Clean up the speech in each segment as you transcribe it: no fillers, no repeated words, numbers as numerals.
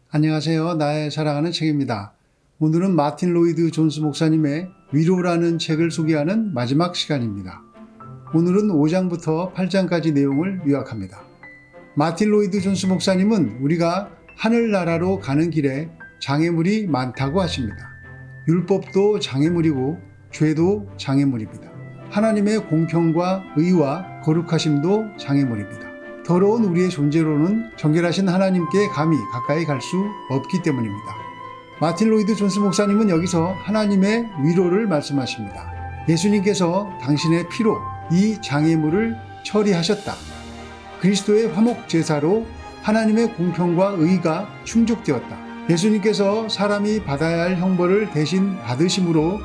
안녕하세요. 나의 사랑하는 책입니다. 오늘은 마틴 로이드 존스 목사님의 위로라는 책을 소개하는 마지막 시간입니다. 오늘은 5장부터 8장까지 내용을 요약합니다. 마틴 로이드 존스 목사님은 우리가 하늘나라로 가는 길에 장애물이 많다고 하십니다. 율법도 장애물이고 죄도 장애물입니다. 하나님의 공평과 의와 거룩하심도 장애물입니다. 더러운 우리의 존재로는 정결하신 하나님께 감히 가까이 갈 수 없기 때문입니다. 마틴 로이드 존스 목사님은 여기서 하나님의 위로를 말씀하십니다. 예수님께서 당신의 피로 이 장애물을 처리하셨다. 그리스도의 화목 제사로 하나님의 공평과 의가 충족되었다. 예수님께서 사람이 받아야 할 형벌을 대신 받으심으로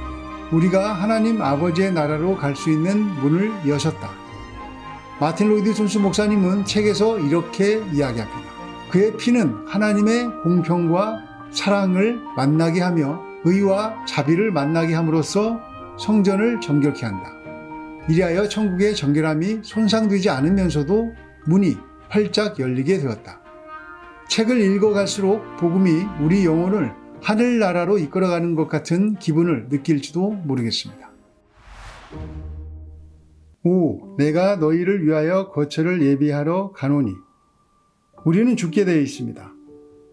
우리가 하나님 아버지의 나라로 갈 수 있는 문을 여셨다. 마틴 로이드 존스 목사님은 책에서 이렇게 이야기합니다. 그의 피는 하나님의 공평과 사랑을 만나게 하며 의와 자비를 만나게 함으로써 성전을 정결케 한다. 이리하여 천국의 정결함이 손상되지 않으면서도 문이 활짝 열리게 되었다. 책을 읽어갈수록 복음이 우리 영혼을 하늘나라로 이끌어가는 것 같은 기분을 느낄지도 모르겠습니다. 5. 내가 너희를 위하여 거처를 예비하러 가노니. 우리는 죽게 되어 있습니다.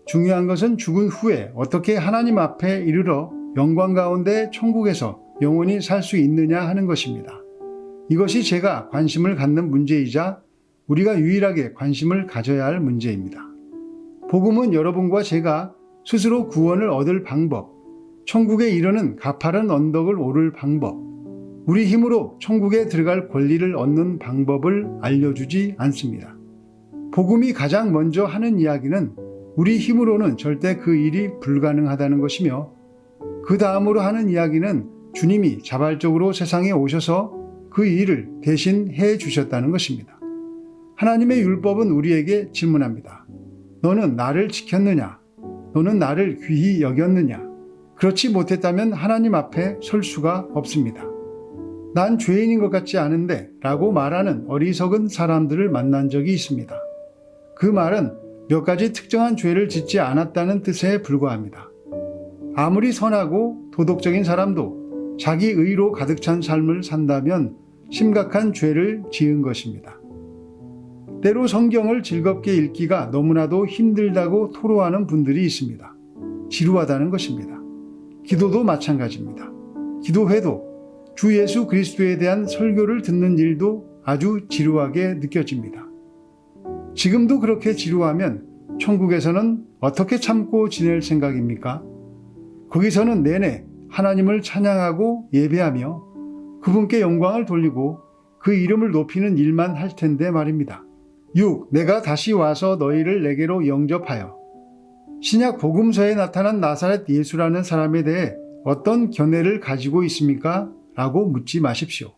중요한 것은 죽은 후에 어떻게 하나님 앞에 이르러 영광 가운데 천국에서 영원히 살 수 있느냐 하는 것입니다. 이것이 제가 관심을 갖는 문제이자 우리가 유일하게 관심을 가져야 할 문제입니다. 복음은 여러분과 제가 스스로 구원을 얻을 방법, 천국에 이르는 가파른 언덕을 오를 방법, 우리 힘으로 천국에 들어갈 권리를 얻는 방법을 알려주지 않습니다. 복음이 가장 먼저 하는 이야기는 우리 힘으로는 절대 그 일이 불가능하다는 것이며, 그 다음으로 하는 이야기는 주님이 자발적으로 세상에 오셔서 그 일을 대신 해 주셨다는 것입니다. 하나님의 율법은 우리에게 질문합니다. 너는 나를 지켰느냐? 너는 나를 귀히 여겼느냐? 그렇지 못했다면 하나님 앞에 설 수가 없습니다. 난 죄인인 것 같지 않은데 라고 말하는 어리석은 사람들을 만난 적이 있습니다. 그 말은 몇 가지 특정한 죄를 짓지 않았다는 뜻에 불과합니다. 아무리 선하고 도덕적인 사람도 자기 의로 가득 찬 삶을 산다면 심각한 죄를 지은 것입니다. 때로 성경을 즐겁게 읽기가 너무나도 힘들다고 토로하는 분들이 있습니다. 지루하다는 것입니다. 기도도 마찬가지입니다. 기도회도 주 예수 그리스도에 대한 설교를 듣는 일도 아주 지루하게 느껴집니다. 지금도 그렇게 지루하면 천국에서는 어떻게 참고 지낼 생각입니까? 거기서는 내내 하나님을 찬양하고 예배하며 그분께 영광을 돌리고 그 이름을 높이는 일만 할 텐데 말입니다. 6. 내가 다시 와서 너희를 내게로 영접하여. 신약 복음서에 나타난 나사렛 예수라는 사람에 대해 어떤 견해를 가지고 있습니까? 라고 묻지 마십시오.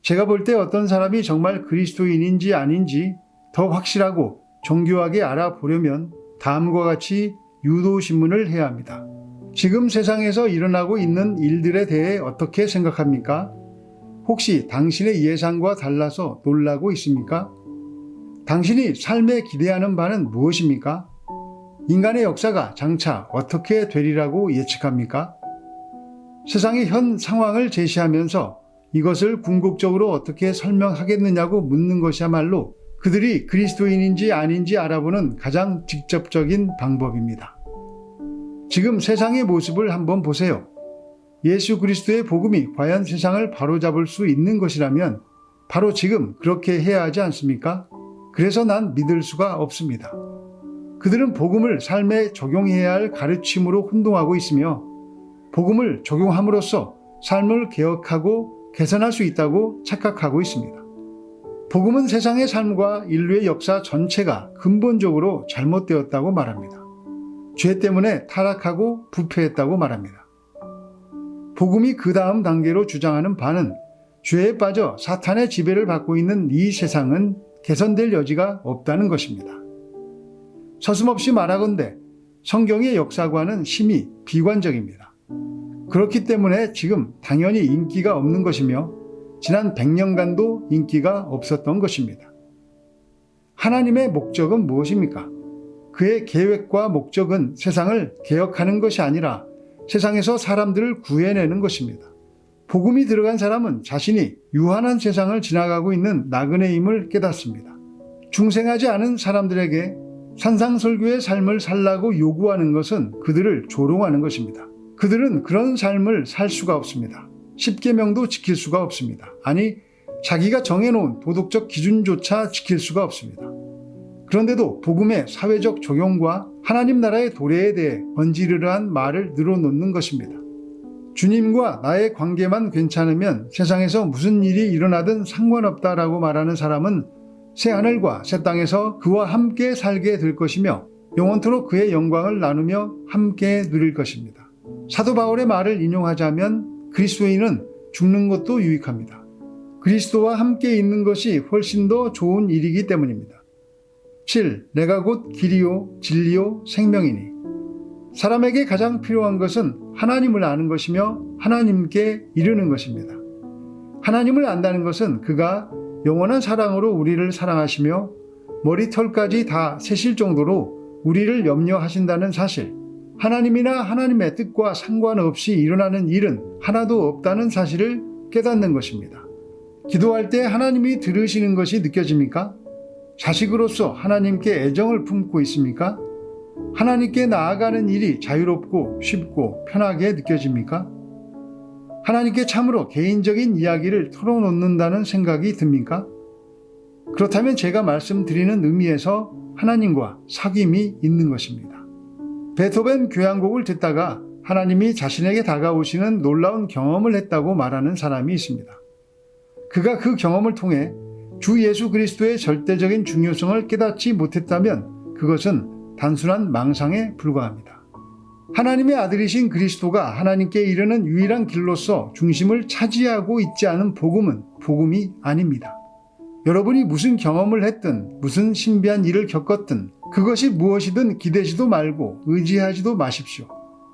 제가 볼 때 어떤 사람이 정말 그리스도인인지 아닌지 더 확실하고 정교하게 알아보려면 다음과 같이 유도신문을 해야 합니다. 지금 세상에서 일어나고 있는 일들에 대해 어떻게 생각합니까? 혹시 당신의 예상과 달라서 놀라고 있습니까? 당신이 삶에 기대하는 바는 무엇입니까? 인간의 역사가 장차 어떻게 되리라고 예측합니까? 세상의 현 상황을 제시하면서 이것을 궁극적으로 어떻게 설명하겠느냐고 묻는 것이야말로 그들이 그리스도인인지 아닌지 알아보는 가장 직접적인 방법입니다. 지금 세상의 모습을 한번 보세요. 예수 그리스도의 복음이 과연 세상을 바로잡을 수 있는 것이라면 바로 지금 그렇게 해야 하지 않습니까? 그래서 난 믿을 수가 없습니다. 그들은 복음을 삶에 적용해야 할 가르침으로 혼동하고 있으며 복음을 적용함으로써 삶을 개혁하고 개선할 수 있다고 착각하고 있습니다. 복음은 세상의 삶과 인류의 역사 전체가 근본적으로 잘못되었다고 말합니다. 죄 때문에 타락하고 부패했다고 말합니다. 복음이 그 다음 단계로 주장하는 바는 죄에 빠져 사탄의 지배를 받고 있는 이 세상은 개선될 여지가 없다는 것입니다. 서슴없이 말하건대 성경의 역사관은 심히 비관적입니다. 그렇기 때문에 지금 당연히 인기가 없는 것이며 지난 100년간도 인기가 없었던 것입니다. 하나님의 목적은 무엇입니까? 그의 계획과 목적은 세상을 개혁하는 것이 아니라 세상에서 사람들을 구해내는 것입니다. 복음이 들어간 사람은 자신이 유한한 세상을 지나가고 있는 나그네임을 깨닫습니다. 중생하지 않은 사람들에게 산상설교의 삶을 살라고 요구하는 것은 그들을 조롱하는 것입니다. 그들은 그런 삶을 살 수가 없습니다. 십계명도 지킬 수가 없습니다. 아니, 자기가 정해놓은 도덕적 기준조차 지킬 수가 없습니다. 그런데도 복음의 사회적 적용과 하나님 나라의 도래에 대해 번지르르한 말을 늘어놓는 것입니다. 주님과 나의 관계만 괜찮으면 세상에서 무슨 일이 일어나든 상관없다라고 말하는 사람은 새 하늘과 새 땅에서 그와 함께 살게 될 것이며 영원토록 그의 영광을 나누며 함께 누릴 것입니다. 사도 바울의 말을 인용하자면 그리스도인은 죽는 것도 유익합니다. 그리스도와 함께 있는 것이 훨씬 더 좋은 일이기 때문입니다. 7. 내가 곧 길이요 진리요 생명이니. 사람에게 가장 필요한 것은 하나님을 아는 것이며 하나님께 이르는 것입니다. 하나님을 안다는 것은 그가 영원한 사랑으로 우리를 사랑하시며 머리털까지 다 세실 정도로 우리를 염려하신다는 사실, 하나님이나 하나님의 뜻과 상관없이 일어나는 일은 하나도 없다는 사실을 깨닫는 것입니다. 기도할 때 하나님이 들으시는 것이 느껴집니까? 자식으로서 하나님께 애정을 품고 있습니까? 하나님께 나아가는 일이 자유롭고 쉽고 편하게 느껴집니까? 하나님께 참으로 개인적인 이야기를 털어놓는다는 생각이 듭니까? 그렇다면 제가 말씀드리는 의미에서 하나님과 사귐이 있는 것입니다. 베토벤 교향곡을 듣다가 하나님이 자신에게 다가오시는 놀라운 경험을 했다고 말하는 사람이 있습니다. 그가 그 경험을 통해 주 예수 그리스도의 절대적인 중요성을 깨닫지 못했다면 그것은 단순한 망상에 불과합니다. 하나님의 아들이신 그리스도가 하나님께 이르는 유일한 길로서 중심을 차지하고 있지 않은 복음은 복음이 아닙니다. 여러분이 무슨 경험을 했든 무슨 신비한 일을 겪었든 그것이 무엇이든 기대지도 말고 의지하지도 마십시오.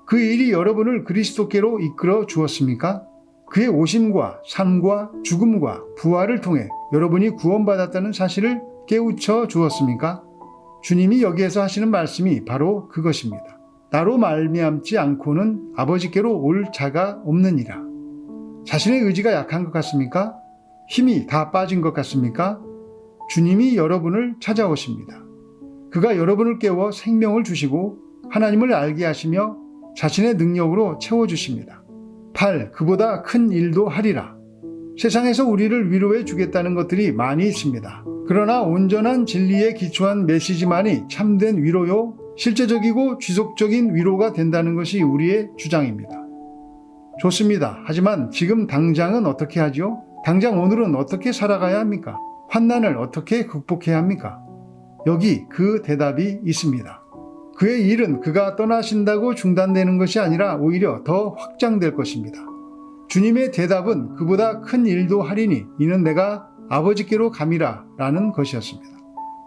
그 일이 여러분을 그리스도께로 이끌어 주었습니까? 그의 오심과 삶과 죽음과 부활을 통해 여러분이 구원받았다는 사실을 깨우쳐 주었습니까? 주님이 여기에서 하시는 말씀이 바로 그것입니다. 나로 말미암지 않고는 아버지께로 올 자가 없느니라. 자신의 의지가 약한 것 같습니까? 힘이 다 빠진 것 같습니까? 주님이 여러분을 찾아오십니다. 그가 여러분을 깨워 생명을 주시고 하나님을 알게 하시며 자신의 능력으로 채워주십니다. 8. 그보다 큰 일도 하리라. 세상에서 우리를 위로해 주겠다는 것들이 많이 있습니다. 그러나 온전한 진리에 기초한 메시지만이 참된 위로요, 실제적이고 지속적인 위로가 된다는 것이 우리의 주장입니다. 좋습니다. 하지만 지금 당장은 어떻게 하죠? 당장 오늘은 어떻게 살아가야 합니까? 환난을 어떻게 극복해야 합니까? 여기 그 대답이 있습니다. 그의 일은 그가 떠나신다고 중단되는 것이 아니라 오히려 더 확장될 것입니다. 주님의 대답은 그보다 큰 일도 하리니 이는 내가 아버지께로 감이라 라는 것이었습니다.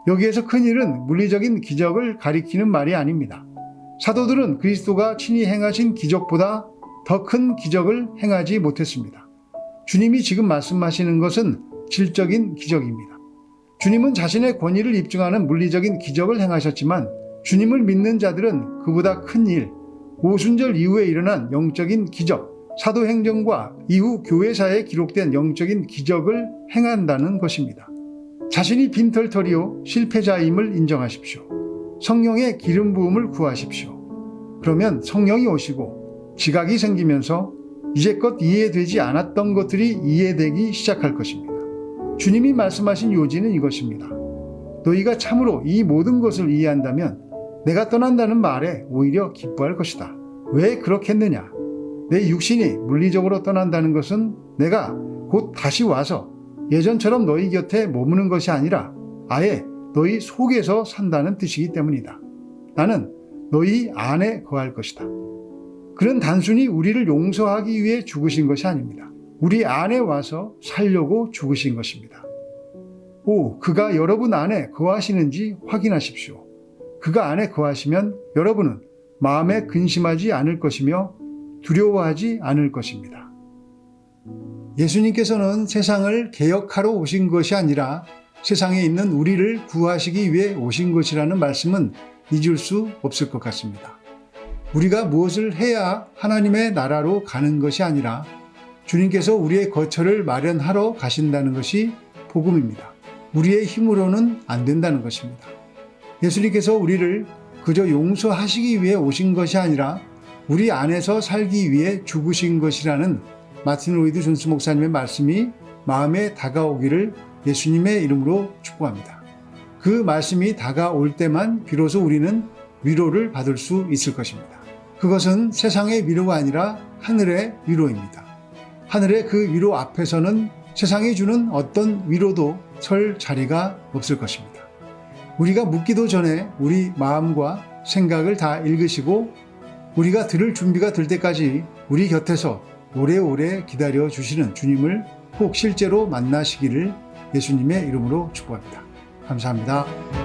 여기에서 큰 일은 물리적인 기적을 가리키는 말이 아닙니다. 사도들은 그리스도가 친히 행하신 기적보다 더 큰 기적을 행하지 못했습니다. 주님이 지금 말씀하시는 것은 질적인 기적입니다. 주님은 자신의 권위를 입증하는 물리적인 기적을 행하셨지만 주님을 믿는 자들은 그보다 큰 일, 오순절 이후에 일어난 영적인 기적, 사도행전과 이후 교회사에 기록된 영적인 기적을 행한다는 것입니다. 자신이 빈털터리요 실패자임을 인정하십시오. 성령의 기름 부음을 구하십시오. 그러면 성령이 오시고 지각이 생기면서 이제껏 이해되지 않았던 것들이 이해되기 시작할 것입니다. 주님이 말씀하신 요지는 이것입니다. 너희가 참으로 이 모든 것을 이해한다면 내가 떠난다는 말에 오히려 기뻐할 것이다. 왜 그렇겠느냐? 내 육신이 물리적으로 떠난다는 것은 내가 곧 다시 와서 예전처럼 너희 곁에 머무는 것이 아니라 아예 너희 속에서 산다는 뜻이기 때문이다. 나는 너희 안에 거할 것이다. 그는 단순히 우리를 용서하기 위해 죽으신 것이 아닙니다. 우리 안에 와서 살려고 죽으신 것입니다. 그가 여러분 안에 거하시는지 확인하십시오. 그가 안에 거하시면 여러분은 마음에 근심하지 않을 것이며 두려워하지 않을 것입니다. 예수님께서는 세상을 개혁하러 오신 것이 아니라 세상에 있는 우리를 구하시기 위해 오신 것이라는 말씀은 잊을 수 없을 것 같습니다. 우리가 무엇을 해야 하나님의 나라로 가는 것이 아니라 주님께서 우리의 거처를 마련하러 가신다는 것이 복음입니다. 우리의 힘으로는 안 된다는 것입니다. 예수님께서 우리를 그저 용서하시기 위해 오신 것이 아니라 우리 안에서 살기 위해 죽으신 것이라는 마틴 로이드 존스 목사님의 말씀이 마음에 다가오기를 예수님의 이름으로 축복합니다. 그 말씀이 다가올 때만 비로소 우리는 위로를 받을 수 있을 것입니다. 그것은 세상의 위로가 아니라 하늘의 위로입니다. 하늘의 그 위로 앞에서는 세상이 주는 어떤 위로도 설 자리가 없을 것입니다. 우리가 묻기도 전에 우리 마음과 생각을 다 읽으시고 우리가 들을 준비가 될 때까지 우리 곁에서 오래오래 기다려 주시는 주님을 꼭 실제로 만나시기를 예수님의 이름으로 축복합니다. 감사합니다.